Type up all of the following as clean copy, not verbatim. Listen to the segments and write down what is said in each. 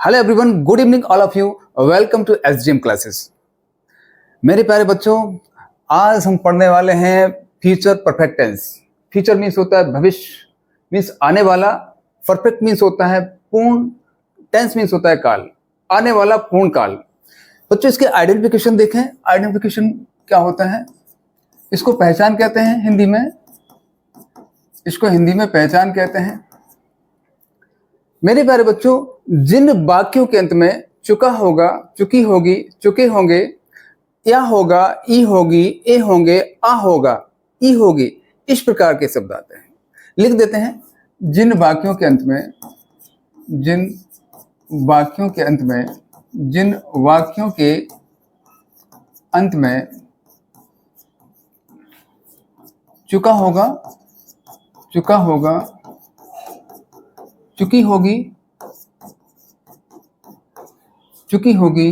Hello everyone, good evening all of you. Welcome to SDM classes. मेरे प्यारे बच्चों, आज हम पढ़ने वाले हैं future perfect tense. Future means होता है भविष्य, मीन्स आने वाला। परफेक्ट मीन्स होता है पूर्ण, टेंस मीन्स होता है काल, आने वाला पूर्ण काल। बच्चों इसके आइडेंटिफिकेशन देखें। आइडेंटिफिकेशन क्या होता है? इसको पहचान कहते हैं हिंदी में, इसको हिंदी में पहचान कहते हैं। मेरे प्यारे बच्चों, जिन वाक्यों के अंत में चुका होगा, चुकी होगी, चुके होंगे, या होगा, ई होगी, ए होंगे, आ होगा, ई होगी, इस प्रकार के शब्द आते हैं। लिख देते हैं, जिन वाक्यों के अंत में, जिन वाक्यों के अंत में, जिन वाक्यों के अंत में चुका होगा, चुका होगा, चुकी होगी, चुकी होगी,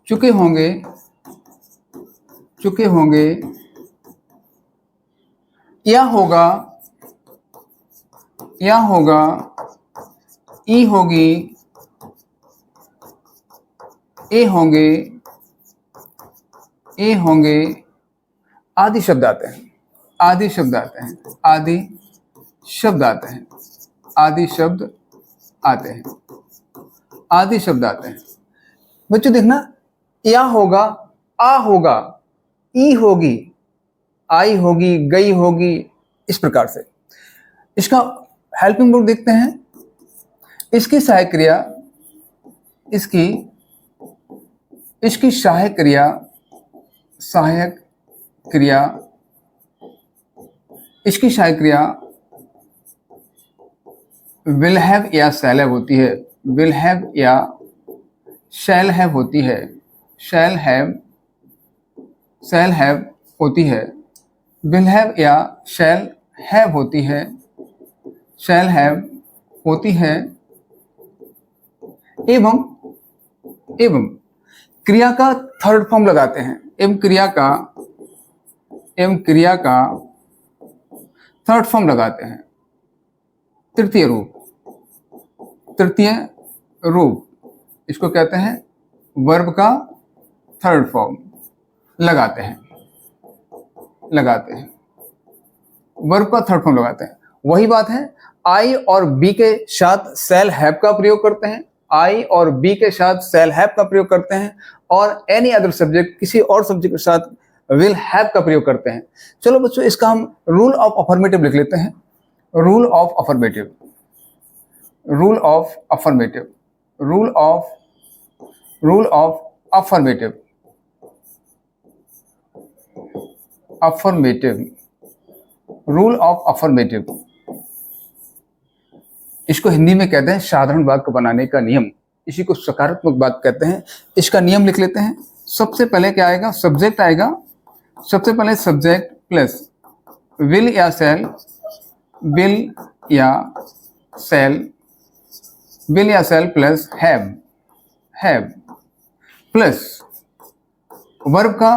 चुके होंगे, चुके होंगे, या होगा, या होगा, ई होगी, ए होंगे, ए होंगे, आदि शब्द आते हैं। आदि शब्द आते हैं, आदि शब्द आते हैं, आदि शब्द आते हैं, आदि शब्द आते हैं। बच्चों देखना, या होगा, आ होगा, ई होगी, आई होगी, गई होगी, इस प्रकार से। इसका हेल्पिंग वर्ब देखते हैं। इसकी सहायक क्रिया, इसकी सहायक क्रिया, सहायक क्रिया, इसकी सहायक क्रिया विल हैव या शैल हैव होती है। विल हैव या शैल हैव होती है। शैल हैव, शैल हैव होती है। विल हैव या शैल हैव होती है। शैल हैव होती है। एवं, एवं क्रिया का थर्ड फॉर्म लगाते हैं। एवं क्रिया का, एवं क्रिया का थर्ड फॉर्म लगाते हैं। तृतीय रूप, तृतीय रूप, इसको कहते हैं वर्ब का थर्ड फॉर्म लगाते हैं, लगाते हैं, वर्ब का थर्ड फॉर्म लगाते हैं। वही बात है, आई और बी के साथ शैल हैव का प्रयोग करते हैं। आई और बी के साथ शैल हैव का प्रयोग करते हैं, और एनी अदर सब्जेक्ट, किसी और सब्जेक्ट के साथ विल हैव का प्रयोग करते हैं। चलो बच्चों, इसका हम रूल ऑफ अफर्मेटिव लिख लेते हैं। Rule of affirmative, rule of affirmative, rule of, rule of affirmative, affirmative, rule of affirmative. इसको हिंदी में कहते हैं साधारण वाक्य बनाने का नियम। इसी को सकारात्मक वाक्य कहते हैं। इसका नियम लिख लेते हैं। सबसे पहले क्या आएगा? सब्जेक्ट आएगा। सबसे पहले सब्जेक्ट प्लस विल या शैल, विल या शैल, विल या shall plus have, have plus verb का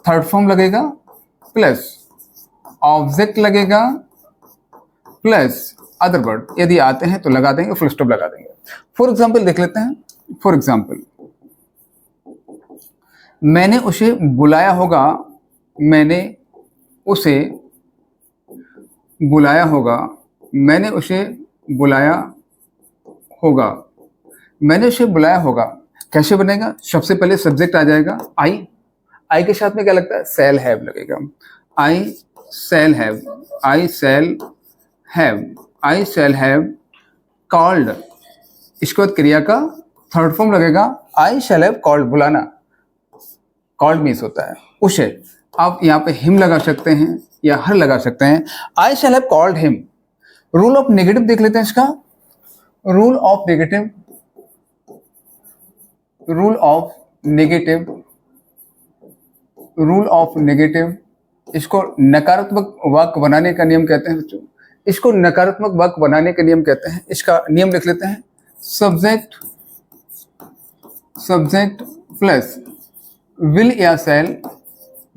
थर्ड फॉर्म लगेगा, प्लस ऑब्जेक्ट लगेगा, प्लस अदर वर्ड यदि आते हैं तो लगा देंगे, फुल स्टॉप लगा देंगे। फॉर एग्जाम्पल देख लेते हैं। फॉर एग्जाम्पल, मैंने उसे बुलाया होगा, मैंने उसे बुलाया होगा, मैंने उसे बुलाया होगा, मैंने उसे बुलाया होगा। कैसे बनेगा? सबसे पहले सब्जेक्ट आ जाएगा आई, आई के साथ में क्या लगता है? शैल हैव लगेगा। I shall have, I shall have, I shall have called. इसके बाद क्रिया का थर्ड फॉर्म लगेगा, आई शैल हैव कॉल्ड, बुलाना। कॉल्ड मीन्स होता है उसे। आप यहाँ पे हिम लगा सकते हैं या हर लगा सकते हैं। I shall have called him. Rule of negative देख लेते हैं इसका। Rule of negative, rule of negative, rule of negative. इसको नकारात्मक वाक्य बनाने का नियम कहते हैं बच्चों। इसको नकारात्मक वाक्य बनाने का नियम कहते हैं। इसका नियम लिख लेते हैं। सब्जेक्ट, सब्जेक्ट प्लस विल या शैल,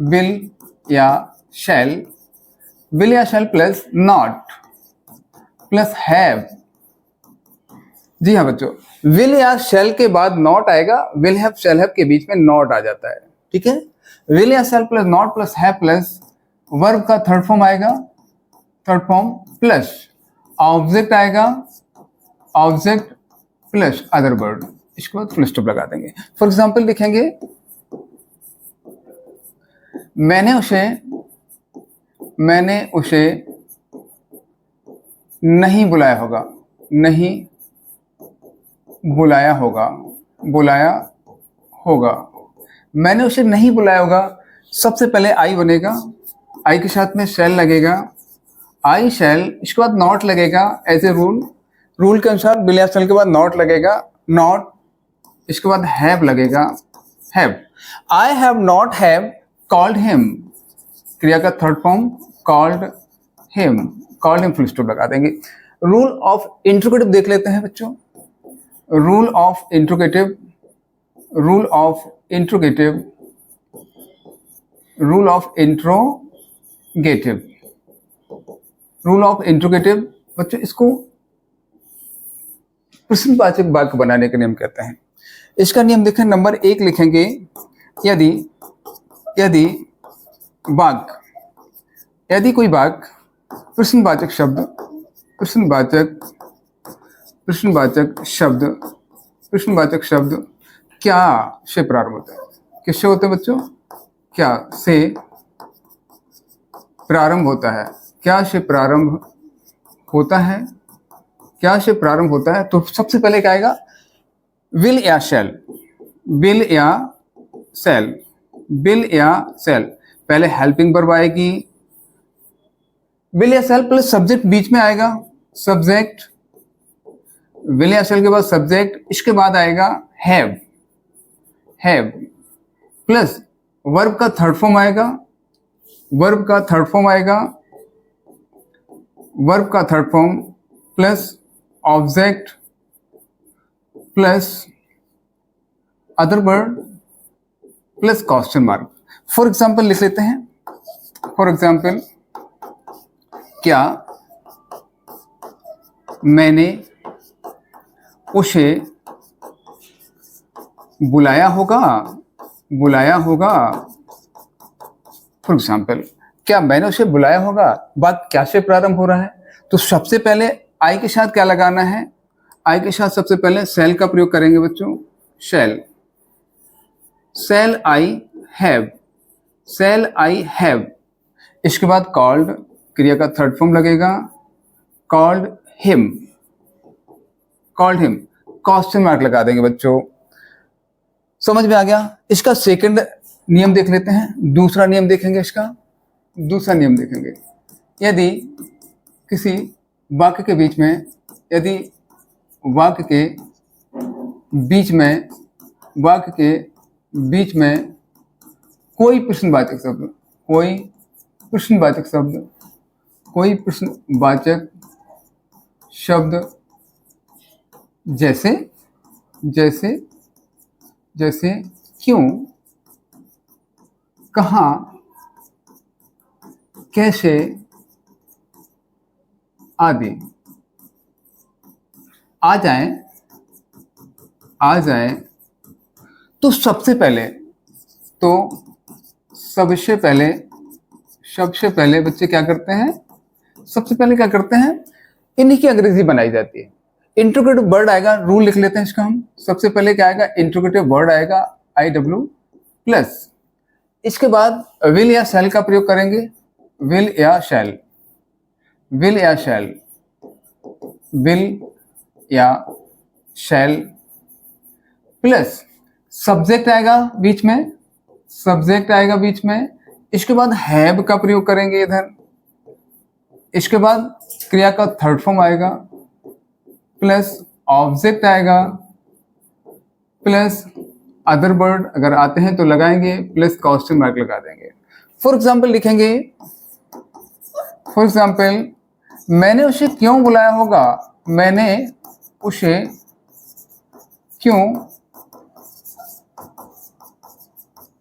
विल या शैल, विल या shall plus not, plus have. जी हाँ बच्चों, विल या शैल के बाद नॉट आएगा, विल हैव शैल हैव के बीच में नॉट आ जाता है, ठीक है। विल या shall plus not plus have plus verb का थर्ड फॉर्म आएगा, थर्ड फॉर्म प्लस ऑब्जेक्ट आएगा, ऑब्जेक्ट प्लस अदर वर्ड, इसके बाद फुल स्टॉप लगा देंगे। फॉर एग्जांपल लिखेंगे मैंने उसे नहीं बुलाया होगा, नहीं बुलाया होगा, बुलाया होगा। मैंने उसे नहीं बुलाया होगा, सबसे पहले आई बनेगा, आई के साथ में शैल लगेगा, आई शैल, इसके बाद नॉट लगेगा एज ए रूल के अनुसार विल या शैल के बाद नॉट लगेगा, नॉट, इसके बाद हैव लगेगा, have. I have not have called him, क्रिया का third form called him, full stop लगा देंगे। रूल ऑफ इंट्रोगेटिव देख लेते हैं बच्चों। Rule of interrogative, rule of interrogative, rule of interrogative, rule of interrogative बच्चों, इसको प्रश्नवाचक वाक्य बनाने का नियम कहते हैं। इसका नियम देखें, नंबर 1 लिखेंगे, यदि वाक्य, यदि कोई वाक्य प्रश्नवाचक शब्द, प्रश्नवाचक शब्द क्या से प्रारंभ होता है, किससे होते हैं बच्चों, क्या से प्रारंभ होता है, क्या से प्रारंभ होता है, क्या से प्रारंभ होता है, तो सबसे पहले क्या आएगा, विल या शैल, विल या शैल, विल या शैल। पहले हेल्पिंग वर्ब आएगी, विल या शैल प्लस सब्जेक्ट बीच में आएगा, सब्जेक्ट, विल या शैल के बाद सब्जेक्ट, इसके बाद आएगा हैव, हैव प्लस वर्ब का थर्ड फॉर्म आएगा, वर्ब का थर्ड फॉर्म आएगा, वर्ब का third form plus object plus other word plus question mark. For example लिख लेते हैं, फॉर एग्जाम्पल, क्या मैंने उसे बुलाया होगा, बुलाया होगा। फॉर एग्जाम्पल, क्या मैंने उसे बुलाया होगा, बात क्या से प्रारंभ हो रहा है, तो सबसे पहले आई के साथ क्या लगाना है, आई के साथ सबसे पहले शैल का प्रयोग करेंगे बच्चों, शैल, शैल I have, shell I have. इसके बाद कॉल्ड, क्रिया का थर्ड फॉर्म लगेगा, called him, called him, question mark लगा देंगे बच्चों। समझ में आ गया। इसका सेकंड नियम देख लेते हैं, दूसरा नियम देखेंगे, इसका दूसरा नियम देखेंगे। यदि किसी वाक्य के बीच में, यदि वाक्य के बीच में, वाक्य के बीच में कोई प्रश्नवाचक शब्द, कोई प्रश्नवाचक शब्द, कोई प्रश्नवाचक शब्द जैसे, जैसे, जैसे क्यों, कहाँ, कैसे आदि आ जाए, आ जाए, तो सबसे पहले, तो सबसे पहले, सबसे पहले बच्चे क्या करते हैं, सबसे पहले क्या करते हैं, इन्हीं की अंग्रेजी बनाई जाती है। इंट्रोगेटिव वर्ड आएगा, रूल लिख लेते हैं इसका हम। सबसे पहले क्या आएगा, इंट्रोगेटिव वर्ड आएगा IW प्लस, इसके बाद विल या शैल का प्रयोग करेंगे, विल या शैल, विल या शैल, विल या शैल प्लस सब्जेक्ट आएगा बीच में, सब्जेक्ट आएगा बीच में, इसके बाद हैव का प्रयोग करेंगे इधर, इसके बाद क्रिया का थर्ड फॉर्म आएगा प्लस ऑब्जेक्ट आएगा प्लस अदर वर्ड अगर आते हैं तो लगाएंगे प्लस क्वेश्चन मार्क लगा देंगे। फॉर एग्जाम्पल लिखेंगे, फॉर एग्जाम्पल, मैंने उसे क्यों बुलाया होगा, मैंने उसे क्यों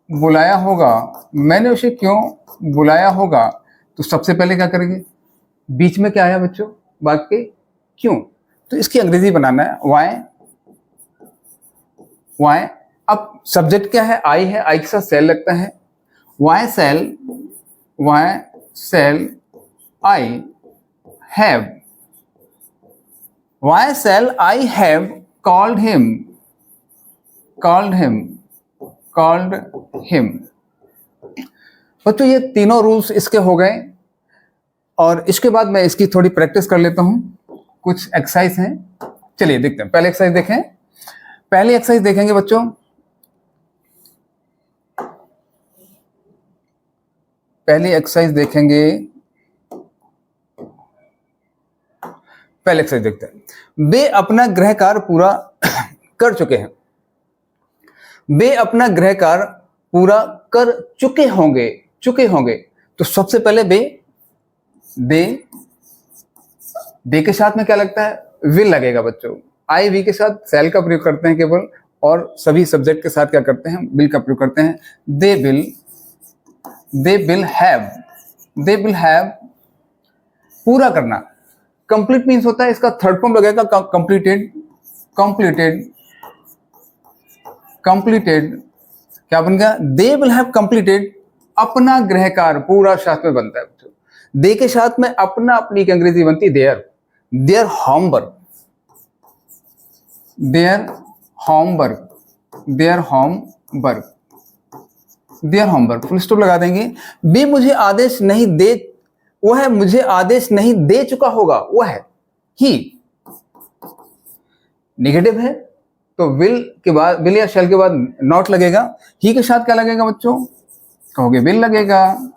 बुलाया होगा, मैंने उसे क्यों बुलाया होगा, तो सबसे पहले क्या करेंगे, बीच में क्या आया बच्चों, वाक्य के क्यों? तो इसकी अंग्रेजी बनाना है वाई। वाई, अब सब्जेक्ट क्या है? आई है, आई के साथ सेल लगता है। Why shall I have, why shall I have called him. बच्चों ये तीनों रूल्स इसके हो गए, और इसके बाद मैं इसकी थोड़ी प्रैक्टिस कर लेता हूं। कुछ एक्सरसाइज हैं, चलिए देखते हैं। पहले एक्सरसाइज देखें। पहली एक्सरसाइज देखेंगे बच्चों, पहली एक्सरसाइज देखेंगे। पहले एक्सरसाइज देखते हैं। वे अपना गृह कार्य पूरा कर चुके हैं। वे अपना गृह कार्य पूरा कर चुके होंगे। तो सबसे पहले दे के साथ में क्या लगता है? विल लगेगा बच्चों। आई वी के साथ सेल का प्रयोग करते हैं केवल, और सभी सब्जेक्ट के साथ क्या करते हैं? विल का प्रयोग करते हैं। दे विल हैव, पूरा करना। कंप्लीट मीन्स होता है, इसका थर्ड फॉर्म लगेगा कंप्लीटेड। क्या बन गया? दे विल हैव कंप्लीटेड अपना गृह कार्य, पूरा साथ में बनता है बच्चों। दे के साथ में अपना, अपनी की अंग्रेजी बनती है देयर होमवर्क। फुल स्टॉप लगा देंगे। वे मुझे आदेश नहीं दे, वह मुझे आदेश नहीं दे चुका होगा, वह ही। नेगेटिव है तो विल के बाद, विल या शैल के बाद नॉट लगेगा। ही के साथ क्या लगेगा बच्चों? कहोगे विल लगेगा।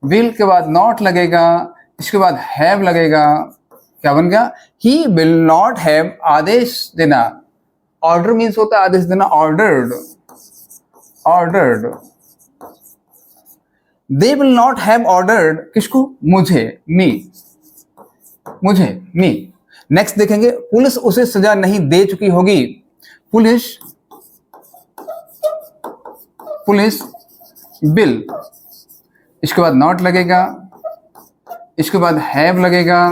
विल के बाद नॉट लगेगा, इसके बाद हैव लगेगा। क्या बन गया? ही विल नॉट हैव, आदेश देना। ऑर्डर मीन्स होता है आदेश देना, ordered. They will not have ordered, किसको? मुझे, मी। नेक्स्ट देखेंगे, पुलिस उसे सजा नहीं दे चुकी होगी। पुलिस बिल, इसके बाद नॉट लगेगा, इसके बाद हैव लगेगा।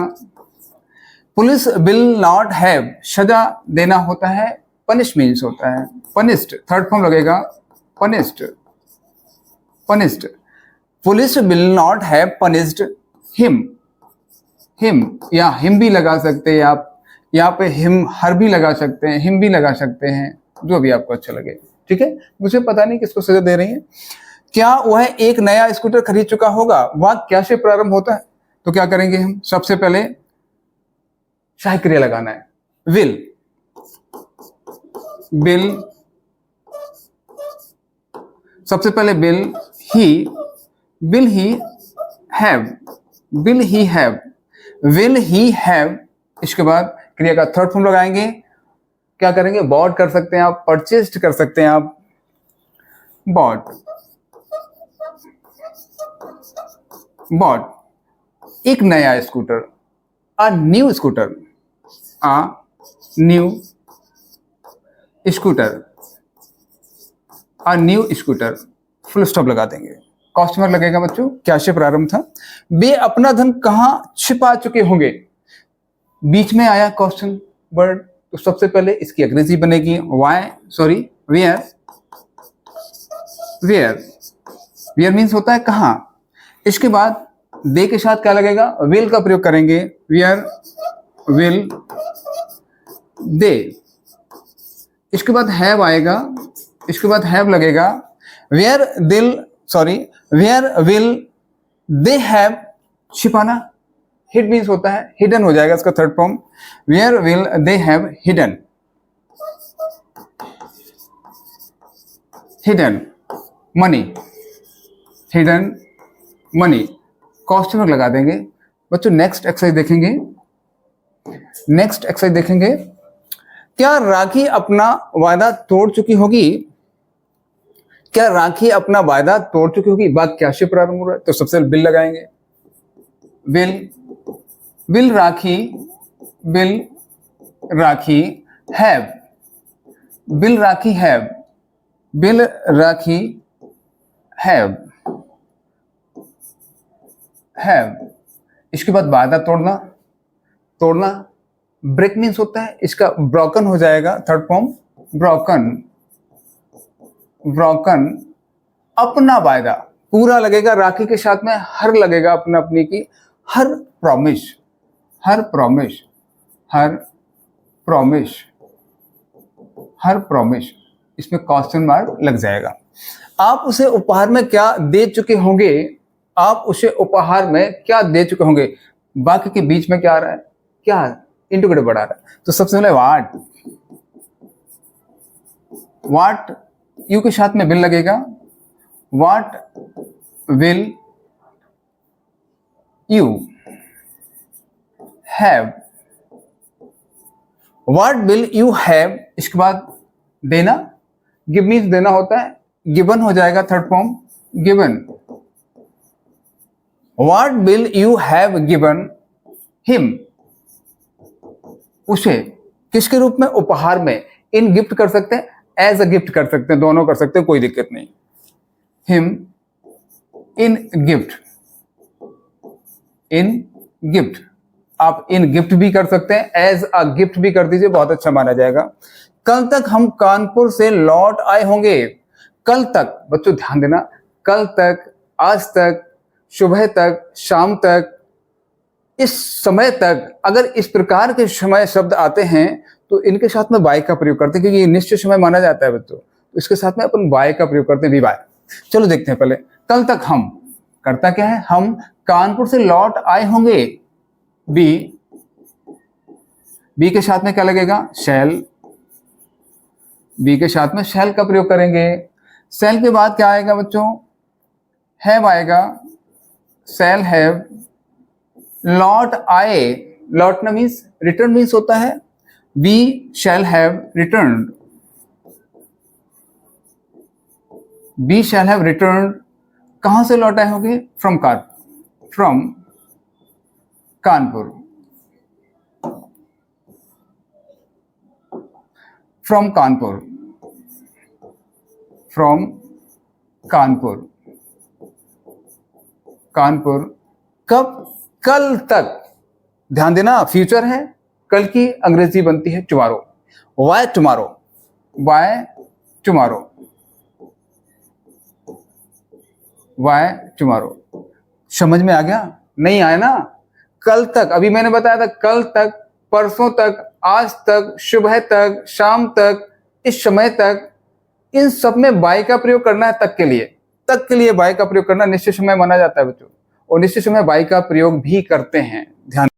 पुलिस बिल नॉट हैव, सजा देना होता है, पनिश मीन्स होता है, पनिश्ड। थर्ड फॉर्म लगेगा punished. Police will not have punished him, या हिम भी लगा सकते हैं आप, यहाँ पे हिम हर भी लगा सकते हैं, हिम भी लगा सकते हैं, जो भी आपको अच्छा लगे। ठीक है, मुझे पता नहीं किसको सजा दे रही है। क्या वह एक नया स्कूटर खरीद चुका होगा? वह क्या से प्रारंभ होता है? तो क्या करेंगे हम? सबसे पहले सहायक क्रिया लगाना है, विल। सबसे पहले विल ही हैव, इसके बाद क्रिया का थर्ड फॉर्म लगाएंगे। क्या करेंगे? बॉट कर सकते हैं आप, परचेस्ड कर सकते हैं आप, बॉट। एक नया scooter, a new scooter, full stop लगा देंगे। क्वेश्चन मार्क लगेगा बच्चों, क्या से प्रारंभ था? वे अपना धन कहां छिपा चुके होंगे? बीच में आया क्वेश्चन वर्ड, तो सबसे पहले इसकी अंग्रेजी बनेगी वेयर मीन्स होता है कहां। इसके बाद दे के साथ क्या लगेगा? विल का प्रयोग करेंगे, वेयर विल दे। इसके बाद हैव आएगा, इसके बाद हैव लगेगा। वेयर विल दे हैव, छिपाना, हिड मीन्स होता है, हिडन हो जाएगा इसका third form. Where will they have hidden money, question mark लगा देंगे बच्चों। नेक्स्ट एक्सरसाइज देखेंगे। क्या राखी अपना वादा तोड़ चुकी होगी? वाक्य क्या से प्रारंभ हो रहा है? तो सबसे बिल लगाएंगे, विल राखी हैव, इसके बाद वादा तोड़ना, ब्रेक मीन्स होता है, इसका ब्रोकन हो जाएगा, थर्ड फॉर्म ब्रोकन। ब्रोकन अपना वायदा, पूरा लगेगा, राखी के साथ में हर लगेगा, अपना अपनी की, हर प्रॉमिस, हर प्रॉमिस, हर प्रॉमिस, हर प्रॉमिस, इसमें क्वेश्चन मार्क लग जाएगा। आप उसे उपहार में क्या दे चुके होंगे, आप उसे उपहार में क्या दे चुके होंगे, वाक्य के बीच में क्या आ रहा है, क्या इंटीग्रेटिव वर्ड आ रहा है, तो सबसे पहले वाट, वाट यू के साथ में विल लगेगा, what will you have, what will you have, इसके बाद देना, गिव मीन्स देना होता है, गिवन हो जाएगा, third form given. What will you have given him, उसे किसके रूप में, उपहार में, इन गिफ्ट कर सकते हैं, एज अ गिफ्ट कर सकते हैं, दोनों कर सकते हैं, कोई दिक्कत नहीं। Him in gift, in gift, आप इन गिफ्ट भी कर सकते हैं, एज अ गिफ्ट भी कर दीजिए, बहुत अच्छा माना जाएगा। कल तक हम कानपुर से लौट आए होंगे, कल तक, बच्चों ध्यान देना, कल तक, आज तक, सुबह तक, शाम तक, इस समय तक, अगर इस प्रकार के समय शब्द आते हैं तो इनके साथ में वाई का प्रयोग करते हैं, क्योंकि ये निश्चित समय माना जाता है बच्चों, तो इसके साथ में अपन वाई का प्रयोग करते हैं, वी वाई। चलो देखते हैं पहले, कल तक हम करता क्या है, हम कानपुर से लौट आए होंगे, बी, बी के साथ में क्या लगेगा, शैल, बी के साथ में शैल का प्रयोग करेंगे। शैल के बाद क्या आएगा बच्चों, हैव आएगा, शैल हैव, लौट आए, लौटना मीन्स रिटर्न मीन्स होता है, we shall have return, we shall have return, कहां से लौट आए होंगे, from from Kanpur, from Kanpur, from Kanpur, Kanpur, कब, कल तक, ध्यान देना फ्यूचर है, कल की अंग्रेजी बनती है tomorrow, why tomorrow, why tomorrow, why tomorrow, समझ में आ गया, नहीं आया ना, कल तक, अभी मैंने बताया था, कल तक, परसों तक, आज तक, सुबह तक, शाम तक, इस समय तक, इन सब में वाई का प्रयोग करना है, तक के लिए वाई का प्रयोग करना निश्चित समय माना जाता है बच्चों, और निश्चित समय वाई का प्रयोग भी करते हैं, ध्यान